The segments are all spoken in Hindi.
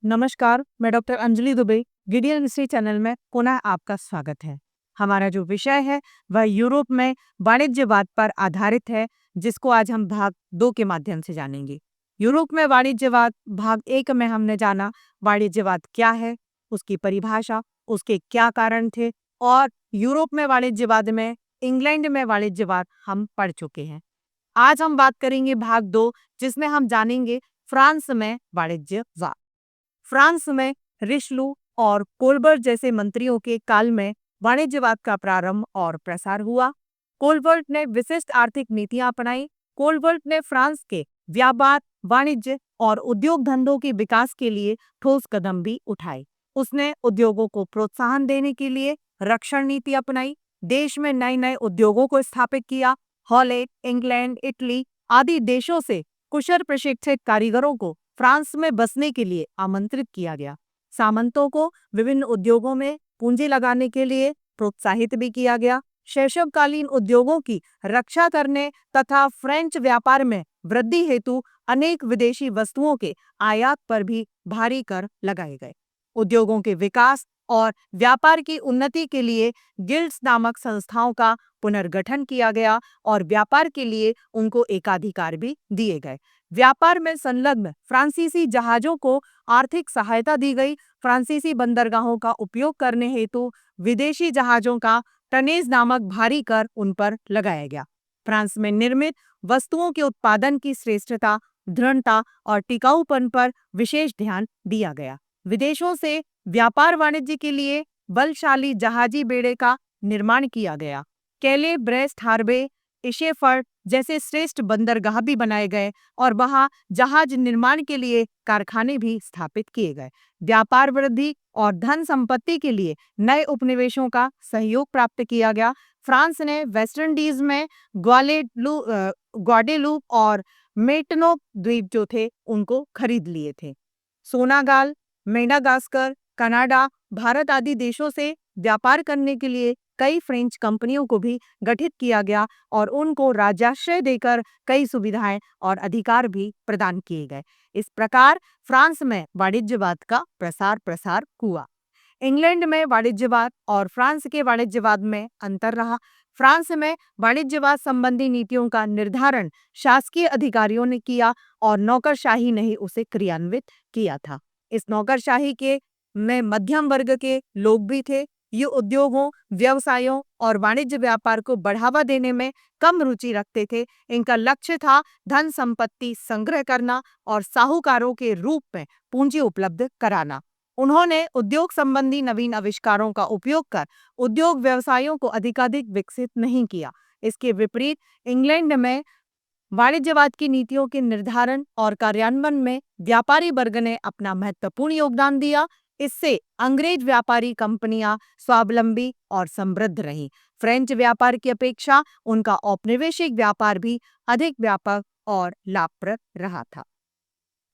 नमस्कार, मैं doctor Anjali Dubey. Gideon history channel में पुनः आपका स्वागत है। हमारा जो विषय है वह यूरोप में वाणिज्यवाद पर आधारित है, जिसको आज हम भाग 2 के माध्यम से जानेंगे। यूरोप में वाणिज्यवाद भाग 1 में हमने जाना वाणिज्यवाद क्या है, उसकी परिभाषा, उसके क्या कारण थे और यूरोप में वाणिज्यवाद में इंग्लैंड में वाणिज्यवाद हम पढ़ चुके हैं। आज हम बात करेंगे भाग 2, जिसमें हम जानेंगे फ्रांस में वाणिज्यवाद। फ्रांस में रिशलू और कोलबर्ट जैसे मंत्रियों के काल में वाणिज्यवाद का प्रारंभ और प्रसार हुआ। कोलबर्ट ने विशिष्ट आर्थिक नीतियां अपनाई। कोलबर्ट ने फ्रांस के व्यापार, वाणिज्य और उद्योग धंधों के विकास के लिए ठोस कदम भी उठाए। उसने उद्योगों को प्रोत्साहन देने के लिए रक्षण नीति अपनाई, देश में नए नए उद्योगों को स्थापित किया। हॉलैंड, इंग्लैंड, इटली आदि देशों से कुशल प्रशिक्षित कारीगरों को फ्रांस में बसने के लिए आमंत्रित किया गया। सामंतों को विभिन्न उद्योगों में पूंजी लगाने के लिए प्रोत्साहित भी किया गया। शैशवकालीन उद्योगों की रक्षा करने तथा फ्रेंच व्यापार में वृद्धि हेतु अनेक विदेशी वस्तुओं के आयात पर भी भारी कर लगाए गए। उद्योगों के विकास और व्यापार की उन्नति के लिए गिल्ड्स नामक संस्थाओं का पुनर्गठन किया गया और व्यापार के लिए उनको एकाधिकार भी दिए गए। व्यापार में संलग्न फ्रांसीसी जहाजों को आर्थिक सहायता दी गई। फ्रांसीसी बंदरगाहों का उपयोग करने हेतु विदेशी जहाजों का टनेज नामक भारी कर उन पर लगाया गया। फ्रांस में निर्मित वस्तुओं के उत्पादन की श्रेष्ठता, दृढ़ता और टिकाऊपन पर विशेष ध्यान दिया गया। विदेशों से व्यापार वाणिज्य के लिए बलशाली जहाजी बेड़े का निर्माण किया गया। कैले, ब्रेस्ट हार्बे, इशेफर्ड जैसे श्रेष्ठ बंदरगाह भी बनाए गए और वहां जहाज निर्माण के लिए कारखाने भी स्थापित किए गए। व्यापार वृद्धि और धन संपत्ति के लिए नए उपनिवेशों का सहयोग प्राप्त किया गया। फ्रांस ने वेस्ट इंडीज में ग्वाडेलूप और मेटनोक द्वीप जो थे उनको खरीद लिए थे। सोनागाल, मेडागास्कर, कनाडा, भारत आदि देशों से व्यापार करने के लिए कई फ्रेंच कंपनियों को भी गठित किया गया और उनको राजाश्रय देकर कई सुविधाएं और अधिकार भी प्रदान किए गए। इस प्रकार फ्रांस में वाणिज्यवाद का प्रसार हुआ। इंग्लैंड में वाणिज्यवाद और फ्रांस के वाणिज्यवाद में अंतर रहा। फ्रांस में वाणिज्यवाद संबंधी नीतियों का निर्धारण शासकीय अधिकारियों ने किया और नौकरशाही ने ही उसे क्रियान्वित किया था। इस नौकरशाही के में मध्यम वर्ग के लोग भी थे। ये उद्योगों, व्यवसायों और वाणिज्य व्यापार को बढ़ावा देने में कम रुचि रखते थे। इनका लक्ष्य था धन संपत्ति संग्रह करना और साहूकारों के रूप में पूंजी उपलब्ध कराना। उन्होंने उद्योग संबंधी नवीन आविष्कारों का उपयोग कर उद्योग व्यवसायों को अधिकाधिक विकसित नहीं किया। इसके विपरीत इंग्लैंड में वाणिज्यवाद की नीतियों के निर्धारण और कार्यान्वयन में व्यापारी वर्ग ने अपना महत्वपूर्ण योगदान दिया। इससे अंग्रेज व्यापारी कंपनियां स्वावलंबी और समृद्ध रहीं। फ्रेंच व्यापार की अपेक्षा उनका औपनिवेशिक व्यापार भी अधिक व्यापक और लाभप्रद रहा था।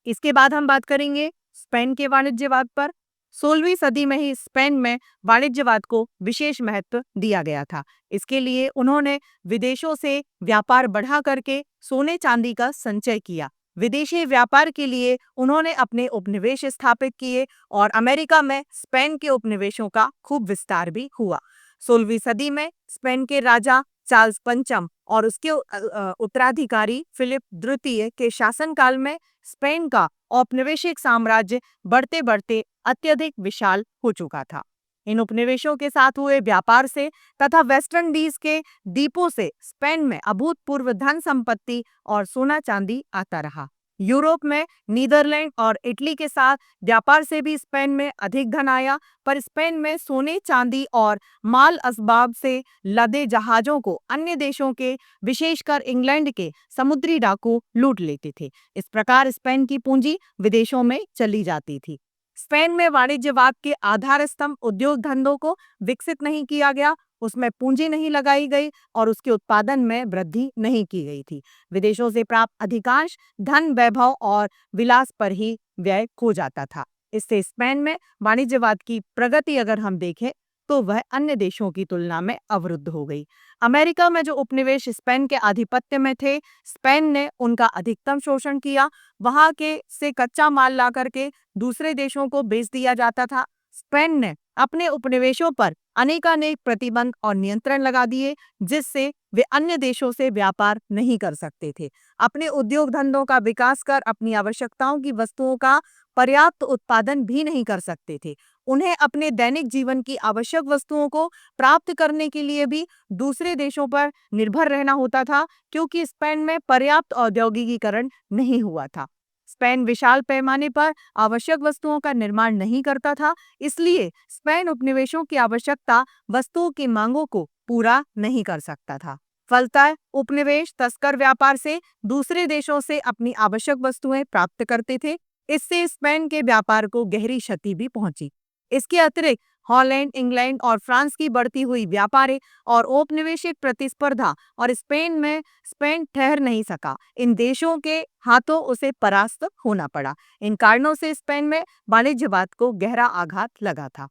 इसके बाद हम बात करेंगे स्पेन के वाणिज्यवाद पर। 16वीं सदी में ही स्पेन में वाणिज्यवाद को विशेष महत्व दिया गया था। इसके लिए उन्होंने विदेशों से व्यापार बढ़ा करके सोने चांदी का संचय किया। विदेशी व्यापार के लिए उन्होंने अपने उपनिवेश स्थापित किए और अमेरिका में स्पेन के उपनिवेशों का खूब विस्तार भी हुआ। 16वीं सदी में स्पेन के राजा चार्ल्स पंचम और उसके उत्तराधिकारी फिलिप द्वितीय के शासनकाल में स्पेन का औपनिवेशिक साम्राज्य बढ़ते बढ़ते अत्यधिक विशाल हो चुका था। इन उपनिवेशों के साथ हुए व्यापार से तथा वेस्ट इंडीज के द्वीपों से स्पेन में अभूतपूर्व धन संपत्ति और सोना चांदी आता रहा। यूरोप में नीदरलैंड और इटली के साथ व्यापार से भी स्पेन में अधिक धन आया, पर स्पेन में सोने चांदी और माल असबाब से लदे जहाजों को अन्य देशों के, विशेषकर इंग्लैंड के समुद्री डाकू लूट लेते थे। इस प्रकार स्पेन की पूंजी विदेशों में चली जाती थी। स्पेन में वाणिज्यवाद के आधार स्तंभ उद्योग धंधों को विकसित नहीं किया गया, उसमें पूंजी नहीं लगाई गई और उसके उत्पादन में वृद्धि नहीं की गई थी। विदेशों से प्राप्त अधिकांश धन वैभव और विलास पर ही व्यय हो जाता था। इससे स्पेन में वाणिज्यवाद की प्रगति अगर हम देखें तो वह अन्य देशों की तुलना में अवरुद्ध हो गई। अमेरिका में जो उपनिवेश स्पेन के आधिपत्य में थे, स्पेन ने उनका अधिकतम शोषण किया। वहां के से कच्चा माल ला करके दूसरे देशों को बेच दिया जाता था। स्पेन ने अपने उपनिवेशों पर अनेकानेक प्रतिबंध और नियंत्रण लगा दिए, जिससे वे अन्य देशों से व्यापार नहीं कर सकते थे। अपने उद्योग धंधों का विकास कर अपनी आवश्यकताओं की वस्तुओं का पर्याप्त उत्पादन भी नहीं कर सकते थे। उन्हें अपने दैनिक जीवन की आवश्यक वस्तुओं को प्राप्त करने के लिए भी दूसरे देशों पर निर्भर रहना होता था, क्योंकि स्पेन में पर्याप्त औद्योगिकीकरण नहीं हुआ था। स्पेन विशाल पैमाने पर आवश्यक वस्तुओं का निर्माण नहीं करता था, इसलिए स्पेन उपनिवेशों की आवश्यकता वस्तुओं की मांगों को पूरा नहीं कर सकता था। फलतः उपनिवेश तस्कर व्यापार से दूसरे देशों से अपनी आवश्यक वस्तुएं प्राप्त करते थे। इससे स्पेन के व्यापार को गहरी क्षति भी पहुंची। इसके अतिरिक्त हॉलैंड, इंग्लैंड और फ्रांस की बढ़ती हुई व्यापारिक और औपनिवेशिक प्रतिस्पर्धा और स्पेन ठहर नहीं सका। इन देशों के हाथों उसे परास्त होना पड़ा। इन कारणों से स्पेन में वाणिज्यवाद को गहरा आघात लगा था।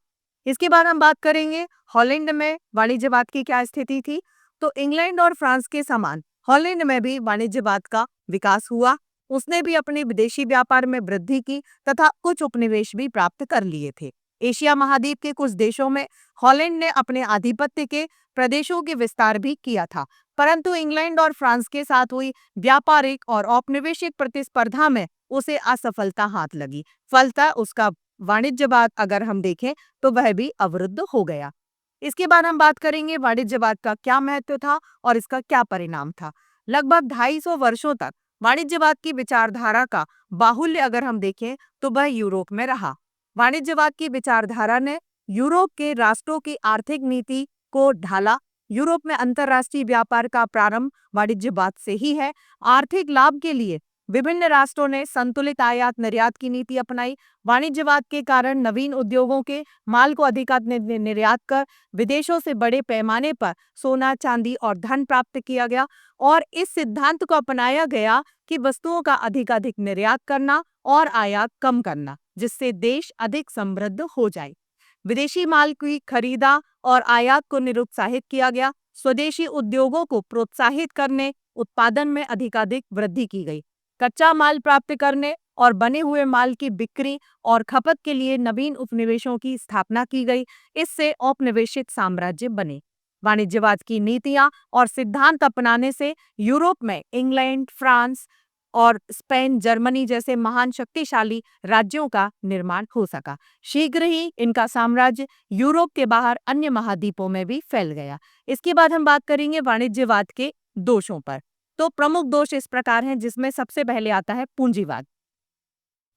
इसके बाद हम बात करेंगे हॉलैंड में वाणिज्यवाद की क्या स्थिति थी। तो इंग्लैंड और फ्रांस के समान हॉलैंड में भी वाणिज्यवाद का विकास हुआ। उसने भी अपने विदेशी व्यापार में वृद्धि की तथा कुछ उपनिवेश भी प्राप्त कर लिए थे। एशिया महाद्वीप के कुछ देशों में हॉलैंड ने अपने आधिपत्य के प्रदेशों के विस्तार भी किया था, परंतु इंग्लैंड और फ्रांस के साथ हुई व्यापारिक और औपनिवेशिक प्रतिस्पर्धा में उसे असफलता हाथ लगी। फलतः उसका वाणिज्यवाद अगर हम देखें तो वह भी अवरुद्ध हो गया। इसके बाद हम बात करेंगे वाणिज्यवाद का क्या महत्व था और इसका क्या परिणाम था। लगभग 250 वर्षों तक वाणिज्यवाद की विचारधारा का बाहुल्य अगर हम देखें तो वह यूरोप में रहा। वाणिज्यवाद की विचारधारा ने यूरोप के राष्ट्रों की आर्थिक नीति को ढाला। यूरोप में अंतर्राष्ट्रीय व्यापार का प्रारंभ वाणिज्यवाद से ही है। आर्थिक लाभ के लिए विभिन्न राष्ट्रों ने संतुलित आयात निर्यात की नीति अपनाई। वाणिज्यवाद के कारण नवीन उद्योगों के माल को अधिकाधिक निर्यात कर विदेशों से बड़े पैमाने पर सोना, चांदी और धन प्राप्त किया गया और इस सिद्धांत को अपनाया गया कि वस्तुओं का अधिकाधिक निर्यात करना और आयात कम करना, जिससे देश अधिक समृद्ध हो जाए। विदेशी माल की खरीदा और आयात को निरुत्साहित किया गया। स्वदेशी उद्योगों को प्रोत्साहित करने उत्पादन में अधिकाधिक वृद्धि की गई। कच्चा माल प्राप्त करने और बने हुए माल की बिक्री और खपत के लिए नवीन उपनिवेशों की स्थापना की गई। इससे औपनिवेशिक साम्राज्य बने। वाणिज्यवाद की नीतियां और सिद्धांत अपनाने से यूरोप में इंग्लैंड, फ्रांस और स्पेन, जर्मनी जैसे महान शक्तिशाली राज्यों का निर्माण हो सका। शीघ्र ही इनका साम्राज्य यूरोप के बाहर अन्य महाद्वीपों में भी फैल गया। इसके बाद हम बात करेंगे वाणिज्यवाद के दोषों पर। तो प्रमुख दोष इस प्रकार हैं, जिसमें सबसे पहले आता है पूंजीवाद।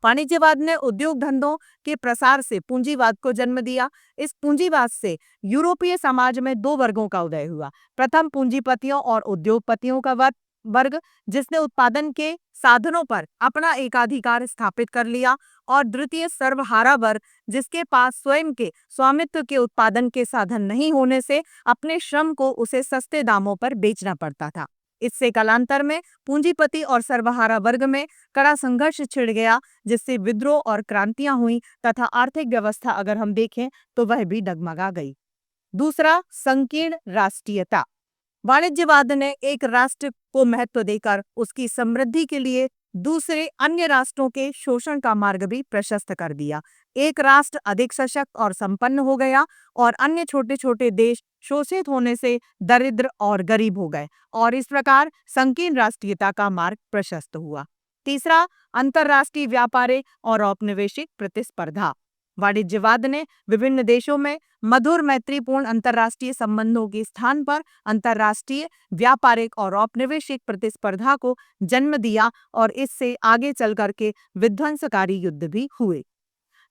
वाणिज्यवाद ने उद्योग धंधों के प्रसार से पूंजीवाद को जन्म दिया। इस पूंजीवाद से यूरोपीय समाज में दो वर्गों का उदय हुआ। प्रथम पूंजीपतियों और उद्योगपतियों का वर्ग जिसने उत्पादन के साधनों पर अपना एकाधिकार स्थापित कर लिया, और द्वितीय सर्वहारा वर्ग जिसके पास स्वयं के स्वामित्व के उत्पादन के साधन नहीं होने से अपने श्रम को उसे सस्ते दामों पर बेचना पड़ता था। इससे कालांतर में पूंजीपति और सर्वहारा वर्ग में कड़ा संघर्ष छिड़ गया, जिससे विद्रोह और क्रांतियां हुई तथा आर्थिक व्यवस्था अगर हम देखें तो वह भी डगमगा गई। दूसरा, संकीर्ण राष्ट्रीयता। वाणिज्यवाद ने एक राष्ट्र को महत्व देकर उसकी समृद्धि के लिए दूसरे अन्य राष्ट्रों के शोषण का मार्ग भी प्रशस्त कर दिया। एक राष्ट्र अधिक सशक्त और संपन्न हो गया और अन्य छोटे छोटे देश शोषित होने से दरिद्र और गरीब हो गए, और इस प्रकार संकीर्ण राष्ट्रीयता का मार्ग प्रशस्त हुआ। तीसरा, अंतर्राष्ट्रीय व्यापारिक और औपनिवेशिक प्रतिस्पर्धा। वाणिज्यवाद ने विभिन्न देशों में मधुर मैत्रीपूर्ण अंतर्राष्ट्रीय संबंधों के स्थान पर अंतर्राष्ट्रीय व्यापारिक और औपनिवेशिक प्रतिस्पर्धा को जन्म दिया, और इससे आगे चल करके विध्वंसकारी युद्ध भी हुए।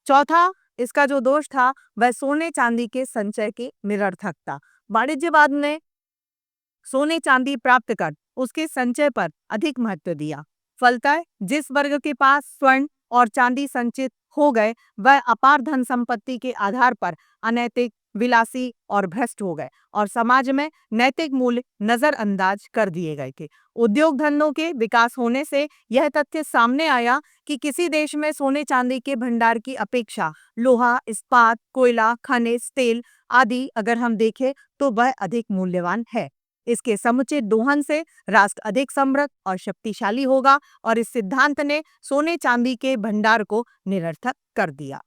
चौथा, इसका जो दोष था वह सोने चांदी के संचय की निरर्थकता। वाणिज्यवाद ने सोने चांदी प्राप्त कर उसके संचय पर अधिक महत्व दिया। फलतः जिस वर्ग के पास स्वर्ण और चांदी संचित हो गए, वह अपार धन संपत्ति के आधार पर अनैतिक विलासी और भ्रष्ट हो गए और समाज में नैतिक मूल्य नजरअंदाज कर दिए गए थे। उद्योग धंधों के विकास होने से यह तथ्य सामने आया कि किसी देश में सोने चांदी के भंडार की अपेक्षा लोहा, इस्पात, कोयला, खनिज, तेल आदि अगर हम देखें तो वह अधिक मूल्यवान है। इसके समुचित दोहन से राष्ट्र अधिक समृद्ध और शक्तिशाली होगा और इस सिद्धांत ने सोने चांदी के भंडार को निरर्थक कर दिया।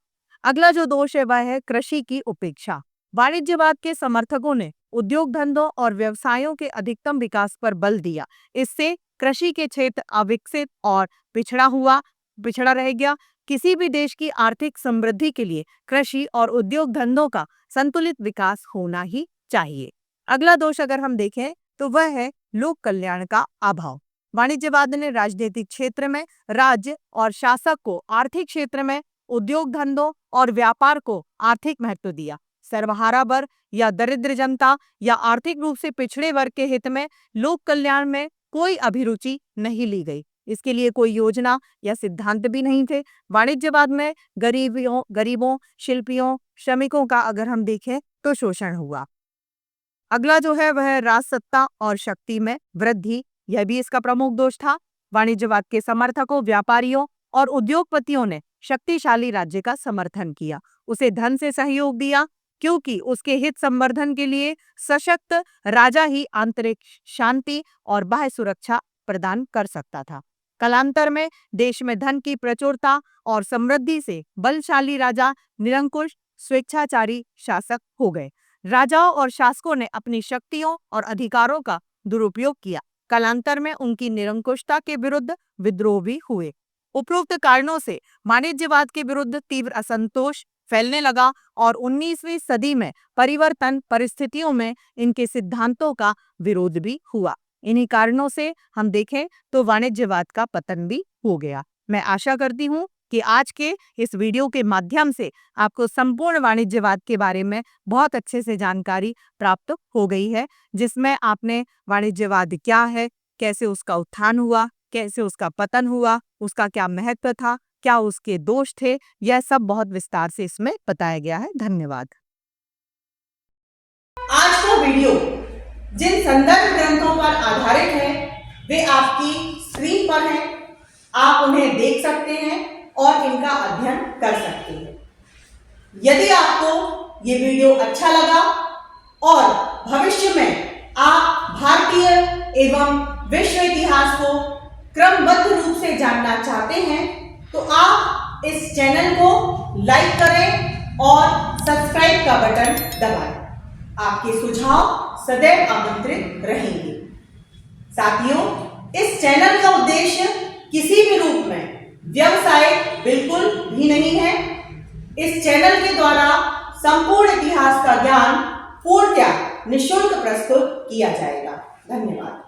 अगला जो दोष है वह है कृषि की उपेक्षा। वाणिज्यवाद के समर्थकों ने उद्योग धंधों और व्यवसायों के अधिकतम विकास पर बल दिया। इससे कृषि के क्षेत्र अविकसित और पिछड़ा रह गया। किसी भी देश की आर्थिक समृद्धि के लिए कृषि और उद्योग धंधों का संतुलित विकास होना ही चाहिए। अगला दोष अगर हम देखें तो वह है लोक कल्याण का अभाव। वाणिज्यवाद ने राजनीतिक क्षेत्र में राज्य और शासक को आर्थिक क्षेत्र में उद्योग धंधों और व्यापार को आर्थिक महत्व दिया। सर्वहारा वर्ग या दरिद्र जनता या आर्थिक रूप से पिछड़े वर्ग के हित में लोक कल्याण में कोई अभिरुचि नहीं ली गई। इसके लिए कोई योजना या सिद्धांत भी नहीं थे। वाणिज्यवाद में गरीबों, शिल्पियों, श्रमिकों का अगर हम देखें तो शोषण हुआ। अगला जो है वह राजसत्ता और शक्ति में वृद्धि, यह भी इसका प्रमुख दोष था। वाणिज्यवाद के समर्थकों, व्यापारियों और उद्योगपतियों ने शक्तिशाली राज्य का समर्थन किया, उसे धन से सहयोग दिया, क्योंकि उसके हित संवर्धन के लिए सशक्त राजा ही आंतरिक शांति और बाह्य सुरक्षा प्रदान कर सकता था। कालांतर में देश में धन की प्रचुरता और समृद्धि से बलशाली राजा निरंकुश, स्वेच्छाचारी शासक हो गए। राजाओं और शासकों ने अपनी शक्तियों और अधिकारों का दुरुपयोग किया। कालांतर में उनकी निरंकुशता के विरुद्ध विद्रोह भी हुए। उपरोक्त कारणों से वाणिज्यवाद के विरुद्ध तीव्र असंतोष फैलने लगा और 19वीं सदी में परिवर्तन परिस्थितियों में इनके सिद्धांतों का विरोध भी हुआ। इन्हीं कारणों से हम देखें तो वाणिज्यवाद का पतन भी हो गया। मैं आशा करती हूँ कि आज के इस वीडियो के माध्यम से आपको संपूर्ण वाणिज्यवाद के बारे में बहुत अच्छे से जानकारी प्राप्त हो गई है, जिसमें आपने वाणिज्यवाद क्या है, कैसे उसका उत्थान हुआ, कैसे उसका पतन हुआ, उसका क्या महत्व था, क्या उसके दोष थे, यह सब बहुत विस्तार से इसमें बताया गया है। धन्यवाद। आज का वीडियो जिन संदर्भ ग्रंथों पर आधारित है वे आपकी स्क्रीन पर हैं। आप उन्हें देख सकते हैं और इनका अध्ययन कर सकते हैं। यदि आपको ये वीडियो अच्छा लगा और भविष्य में आप भारतीय एवं विश्व इतिहास को क्रमबद्ध रूप से जानना चाहते हैं तो आप इस चैनल को लाइक करें और सब्सक्राइब का बटन दबाएं। आपके सुझाव सदैव आमंत्रित रहेंगे। साथियों, इस चैनल का उद्देश्य किसी भी रूप में व्यवसाय बिल्कुल भी नहीं है। इस चैनल के द्वारा संपूर्ण इतिहास का ज्ञान पूर्णतः निःशुल्क प्रस्तुत किया जाएगा। धन्यवाद।